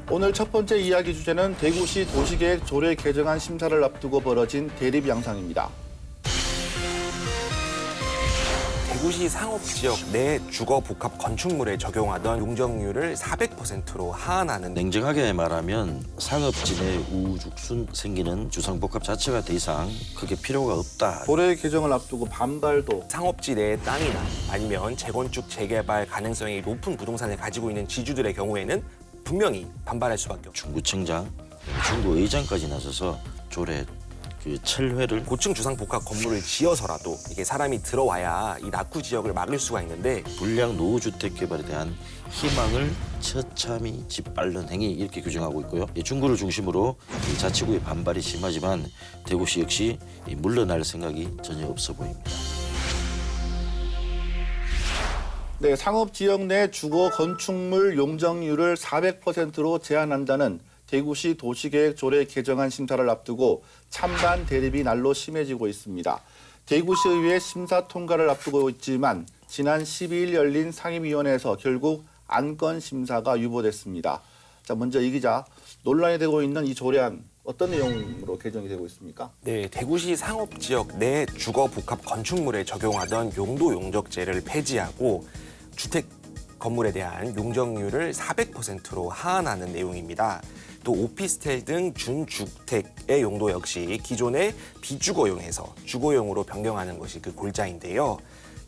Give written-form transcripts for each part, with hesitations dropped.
오늘 첫 번째 이야기 주제는 대구시 도시계획 조례 개정안 심사를 앞두고 벌어진 대립 양상입니다. 대구시 상업지역 내 주거복합 건축물에 적용하던 용적률을 400%로 하한하는 냉정하게 말하면 상업지 내 우후죽순 생기는 주상복합 자체가 더 이상 크게 필요가 없다. 조례 개정을 앞두고 반발도. 상업지 내의 땅이나 아니면 재건축, 재개발 가능성이 높은 부동산을 가지고 있는 지주들의 경우에는 분명히 반발할 수밖에 없죠. 중구청장, 중구의장까지 나서서 조례 철회를 고층 주상복합 건물을 지어서라도 이게 사람이 들어와야 이 낙후 지역을 막을 수가 있는데 불량 노후주택 개발에 대한 희망을 처참히 짓밟는 행위 이렇게 규정하고 있고요. 중구를 중심으로 이 자치구의 반발이 심하지만 대구시 역시 물러날 생각이 전혀 없어 보입니다. 네, 상업지역 내 주거 건축물 용적률을 400%로 제한한다는 대구시 도시계획 조례 개정안 심사를 앞두고 찬반 대립이 날로 심해지고 있습니다. 대구시의회 심사 통과를 앞두고 있지만 지난 12일 열린 상임위원회에서 결국 안건 심사가 유보됐습니다. 자, 먼저 이 기자, 논란이 되고 있는 이 조례안 어떤 내용으로 개정이 되고 있습니까? 네, 대구시 상업지역 내 주거복합 건축물에 적용하던 용도 용적제를 폐지하고 주택 건물에 대한 용적률을 400%로 하한하는 내용입니다. 또 오피스텔 등 준주택의 용도 역시 기존의 비주거용에서 주거용으로 변경하는 것이 그 골자인데요.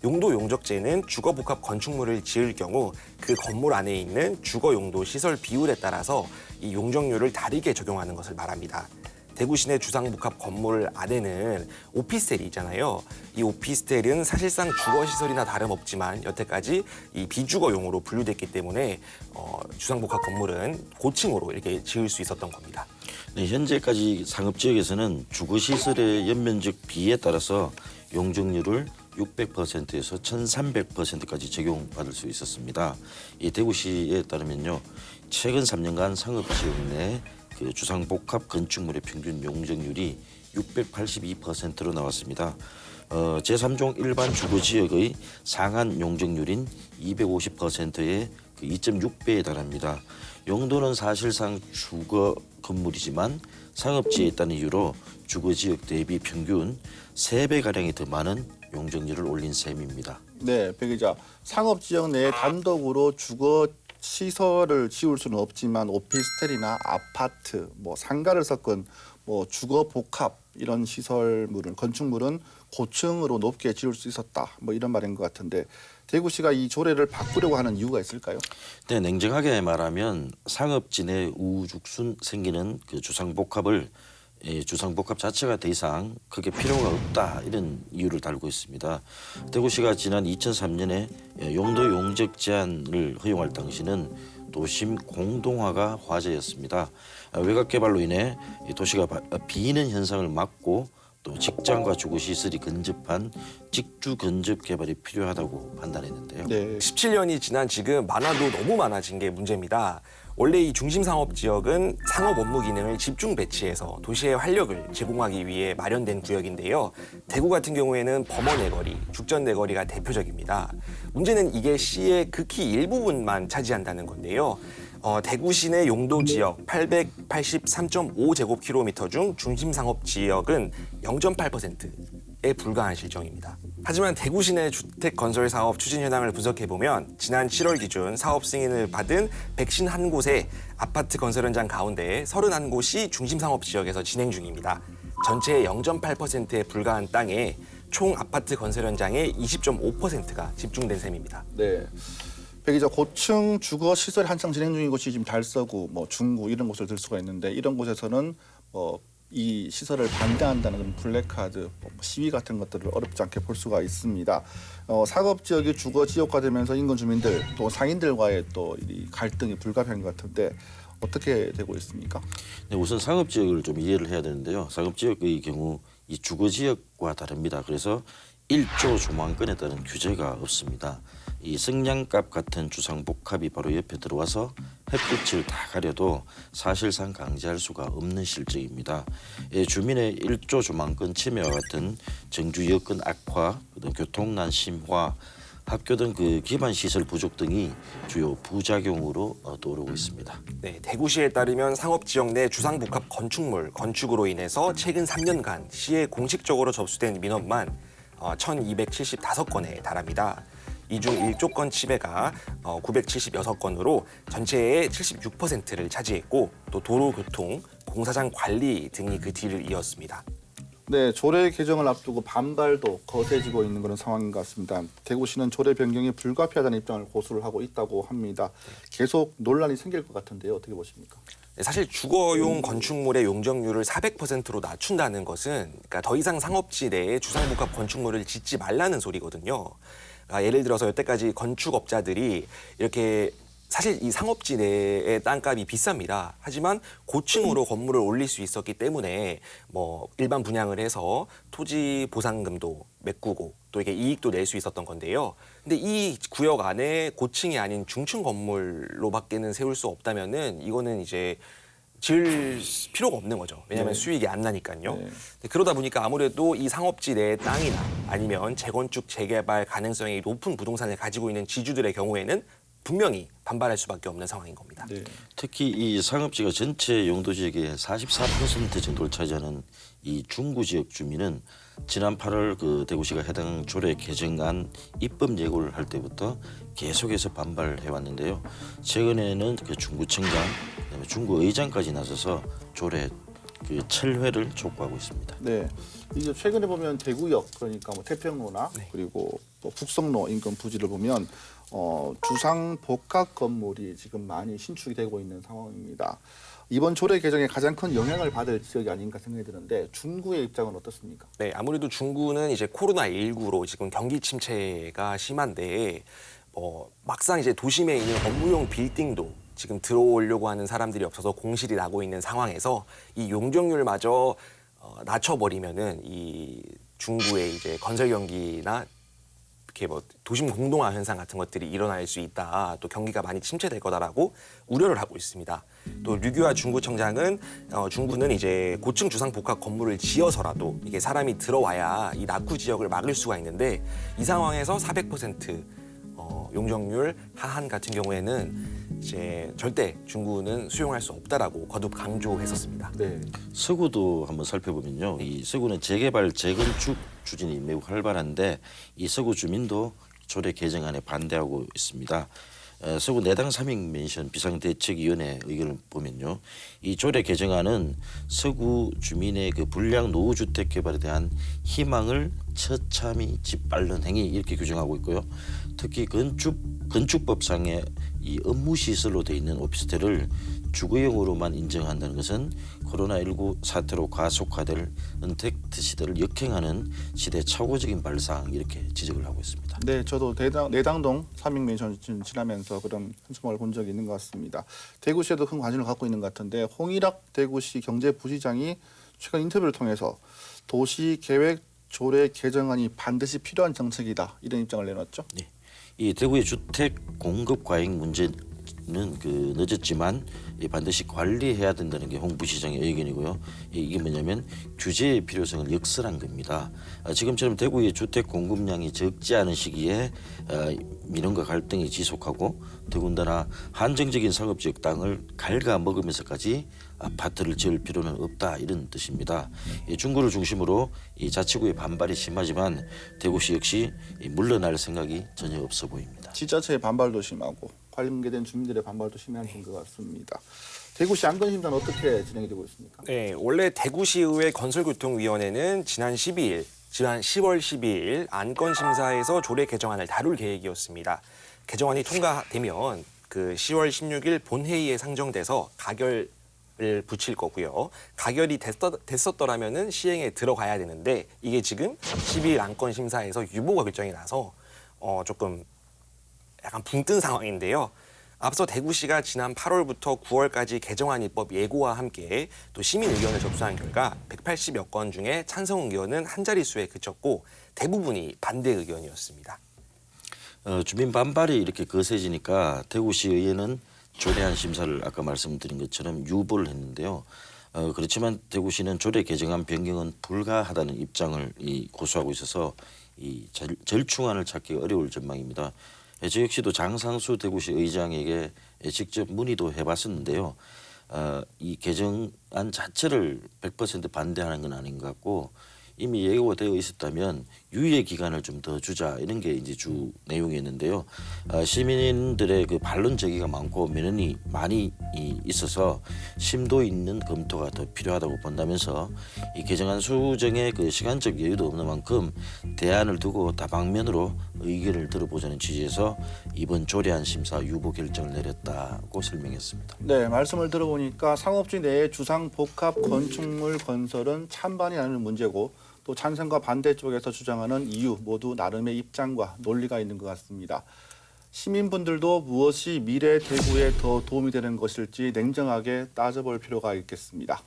용도 용적제는 주거복합 건축물을 지을 경우 그 건물 안에 있는 주거용도 시설 비율에 따라서 이 용적률을 다르게 적용하는 것을 말합니다. 대구 시내 주상복합 건물 안에는 오피스텔이 있잖아요. 이 오피스텔은 사실상 주거시설이나 다름없지만 여태까지 이 비주거용으로 분류됐기 때문에 주상복합 건물은 고층으로 이렇게 지을 수 있었던 겁니다. 네, 현재까지 상업지역에서는 주거시설의 연면적 비에 따라서 용적률을 600%에서 1,300%까지 적용받을 수 있었습니다. 이 대구시에 따르면요, 최근 3년간 상업지역 내 주상복합 건축물의 평균 용적률이 682%로 나왔습니다. 제3종 일반 주거지역의 상한 용적률인 250%의 2.6배에 달합니다. 용도는 사실상 주거 건물이지만 상업지에 있다는 이유로 주거지역 대비 평균 3배가량이 더 많은 용적률을 올린 셈입니다. 네, 배 기자, 상업지역 내에 단독으로 주거 시설을 지을 수는 없지만 오피스텔이나 아파트, 상가를 섞은 주거 복합 이런 시설물은 건축물은 고층으로 높게 지을 수 있었다. 이런 말인 것 같은데 대구시가 이 조례를 바꾸려고 하는 이유가 있을까요? 네, 냉정하게 말하면 상업지 내 우후죽순 생기는 주상복합을 주상복합 자체가 더 이상 크게 필요가 없다 이런 이유를 달고 있습니다. 대구시가 지난 2003년에 용도 용적 제한을 허용할 당시는 도심 공동화가 화제였습니다. 외곽 개발로 인해 도시가 비는 현상을 막고 또 직장과 주거시설이 근접한 직주 근접 개발이 필요하다고 판단했는데요. 네. 17년이 지난 지금 많아도 너무 많아진 게 문제입니다. 원래 이 중심 상업 지역은 상업 업무 기능을 집중 배치해서 도시의 활력을 제공하기 위해 마련된 구역인데요. 대구 같은 경우에는 범어내거리, 죽전내거리가 대표적입니다. 문제는 이게 시의 극히 일부분만 차지한다는 건데요. 대구 시내 용도 지역 883.5제곱킬로미터 중 중심 상업 지역은 0.8%에 불과한 실정입니다. 하지만 대구 시내 주택 건설 사업 추진 현황을 분석해 보면 지난 7월 기준 사업 승인을 받은 151곳의 아파트 건설 현장 가운데 31곳이 중심 상업 지역에서 진행 중입니다. 전체의 0.8%에 불과한 땅에 총 아파트 건설 현장의 20.5%가 집중된 셈입니다. 네. 배 기자, 고층 주거 시설이 한창 진행 중인 곳이 지금 달서구, 중구 이런 곳을 들 수가 있는데 이런 곳에서는 이 시설을 반대한다는 그런 플래카드, 시위 같은 것들을 어렵지 않게 볼 수가 있습니다. 상업 지역이 주거 지역화되면서 인근 주민들 또 상인들과의 또 이 갈등이 불가피한 것 같은데 어떻게 되고 있습니까? 네, 우선 상업지역을 좀 이해를 해야 되는데요. 상업지역의 경우 이 주거지역과 다릅니다. 그래서 1조 조망권에 따른 규제가 없습니다. 이 성냥갑 같은 주상복합이 바로 옆에 들어와서 햇빛을 다 가려도 사실상 강제할 수가 없는 실정입니다. 주민의 1조 조망권 침해와 같은 정주 여건 악화, 교통난 심화, 학교 등 그 기반 시설 부족 등이 주요 부작용으로 떠오르고 있습니다. 네, 대구시에 따르면 상업지역 내 주상복합 건축물 건축으로 인해서 최근 3년간 시에 공식적으로 접수된 민원만 1,275건에 달합니다. 이 중 일조권 침해가 976건으로 전체의 76%를 차지했고 또 도로교통, 공사장 관리 등이 그 뒤를 이었습니다. 네, 조례 개정을 앞두고 반발도 거세지고 있는 그런 상황인 것 같습니다. 대구시는 조례 변경이 불가피하다는 입장을 고수를 하고 있다고 합니다. 계속 논란이 생길 것 같은데요. 어떻게 보십니까? 사실 주거용 건축물의 용적률을 400%로 낮춘다는 것은 그러니까 더 이상 상업지 내에 주상복합 건축물을 짓지 말라는 소리거든요. 그러니까 예를 들어서 여태까지 건축업자들이 이렇게 사실 이 상업지 내의 땅값이 비쌉니다. 하지만 고층으로 건물을 올릴 수 있었기 때문에 뭐 일반 분양을 해서 토지 보상금도 메꾸고 또 이게 이익도 낼 수 있었던 건데요. 근데 이 구역 안에 고층이 아닌 중층 건물로밖에는 세울 수 없다면은 이거는 이제 지을 필요가 없는 거죠. 왜냐하면 네. 수익이 안 나니까요. 네. 그러다 보니까 아무래도 이 상업지 내의 땅이나 아니면 재건축, 재개발 가능성이 높은 부동산을 가지고 있는 지주들의 경우에는 분명히 반발할 수밖에 없는 상황인 겁니다. 네. 특히 이 상업지가 전체 용도 지역의 44% 정도를 차지하는 이 중구 지역 주민은 지난 8월 그 대구시가 해당 조례 개정안 입법 예고를 할 때부터 계속해서 반발해 왔는데요. 최근에는 그 중구청장, 그다음에 중구의장까지 나서서 조례 그 철회를 촉구하고 있습니다. 네, 이제 최근에 보면 대구역 그러니까 뭐 태평로나 그리고 또 북성로 인근 부지를 보면 주상 복합 건물이 지금 많이 신축이 되고 있는 상황입니다. 이번 조례 개정에 가장 큰 영향을 받을 지역이 아닌가 생각이 드는데 중구의 입장은 어떻습니까? 네, 아무래도 중구는 이제 코로나19로 지금 경기 침체가 심한데 막상 이제 도심에 있는 업무용 빌딩도 지금 들어오려고 하는 사람들이 없어서 공실이 나고 있는 상황에서 이 용적률마저 낮춰버리면은 이 중구의 이제 건설 경기나 이렇게 뭐 도심 공동화 현상 같은 것들이 일어날 수 있다. 또 경기가 많이 침체될 거다라고 우려를 하고 있습니다. 또 류규하 중구청장은 중구는 이제 고층 주상 복합 건물을 지어서라도 이게 사람이 들어와야 이 낙후 지역을 막을 수가 있는데 이 상황에서 400% 용적률 하한 같은 경우에는 이제 절대 중구는 수용할 수 없다라고 거듭 강조했었습니다. 네. 서구도 한번 살펴보면요. 이 서구는 재개발, 재건축 추진이 매우 활발한데 이 서구 주민도 조례 개정안에 반대하고 있습니다. 서구 내당 3인 멘션 비상대책위원회 의견을 보면요. 이 조례 개정안은 서구 주민의 그 불량 노후주택 개발에 대한 희망을 처참히 짓밟는 행위 이렇게 규정하고 있고요. 특히 건축법상의 이 업무시설로 돼 있는 오피스텔을 주거용으로만 인정한다는 것은 코로나19 사태로 가속화될 은택트 시대를 역행하는 시대 착오적인 발상 이렇게 지적을 하고 있습니다. 네, 저도 내당동 3인 멘션 지나면서 그런 현수막을 본 적이 있는 것 같습니다. 대구시에도 큰 관심을 갖고 있는 것 같은데 홍일학 대구시 경제부시장이 최근 인터뷰를 통해서 도시계획 조례 개정안이 반드시 필요한 정책이다 이런 입장을 내놨죠. 네. 이 대구의 주택 공급 과잉 문제는 그 늦었지만 반드시 관리해야 된다는 게 홍 부시장의 의견이고요. 이게 뭐냐면 규제의 필요성을 역설한 겁니다. 지금처럼 대구의 주택 공급량이 적지 않은 시기에 민원과 갈등이 지속하고 더군다나 한정적인 상업지역 땅을 갉아먹으면서까지 아파트를 지을 필요는 없다 이런 뜻입니다. 중구를 중심으로 이 자치구의 반발이 심하지만 대구시 역시 물러날 생각이 전혀 없어 보입니다. 지자체의 반발도 심하고 관련된 주민들의 반발도 심한 것 같습니다. 대구시 안건심사는 어떻게 진행이 되고 있습니까? 네, 원래 대구시의회 건설교통위원회는 지난 10월 12일 안건심사에서 조례 개정안을 다룰 계획이었습니다. 개정안이 통과되면 그 10월 16일 본회의에 상정돼서 가결을 붙일 거고요. 가결이 됐었더라면은 시행에 들어가야 되는데 이게 지금 12일 안건심사에서 유보가 결정이 나서 조금 약간 붕 뜬 상황인데요. 앞서 대구시가 지난 8월부터 9월까지 개정안 입법 예고와 함께 또 시민 의견을 접수한 결과 180여 건 중에 찬성 의견은 한 자릿수에 그쳤고 대부분이 반대 의견이었습니다. 주민 반발이 이렇게 거세지니까 대구시 의회는 조례안 심사를 아까 말씀드린 것처럼 유보를 했는데요. 그렇지만 대구시는 조례 개정안 변경은 불가하다는 입장을 고수하고 있어서 이 절충안을 찾기 어려울 전망입니다. 저 역시도 장상수 대구시 의장에게 직접 문의도 해봤었는데요. 이 개정안 자체를 100% 반대하는 건 아닌 것 같고 이미 예고가 되어 있었다면 유예 기간을 좀 더 주자 이런 게 이제 주 내용이었는데요. 시민들의 그 반론 제기가 많고 민원이 많이 있어서 심도 있는 검토가 더 필요하다고 본다면서 이 개정안 수정에 그 시간적 여유도 없는 만큼 대안을 두고 다방면으로 의견을 들어보자는 취지에서 이번 조례안 심사 유보 결정을 내렸다고 설명했습니다. 네, 말씀을 들어보니까 상업지 내에 주상 복합 건축물 건설은 찬반이 나는 문제고 또 찬성과 반대 쪽에서 주장하는 이유 모두 나름의 입장과 논리가 있는 것 같습니다. 시민분들도 무엇이 미래 대구에 더 도움이 되는 것일지 냉정하게 따져볼 필요가 있겠습니다.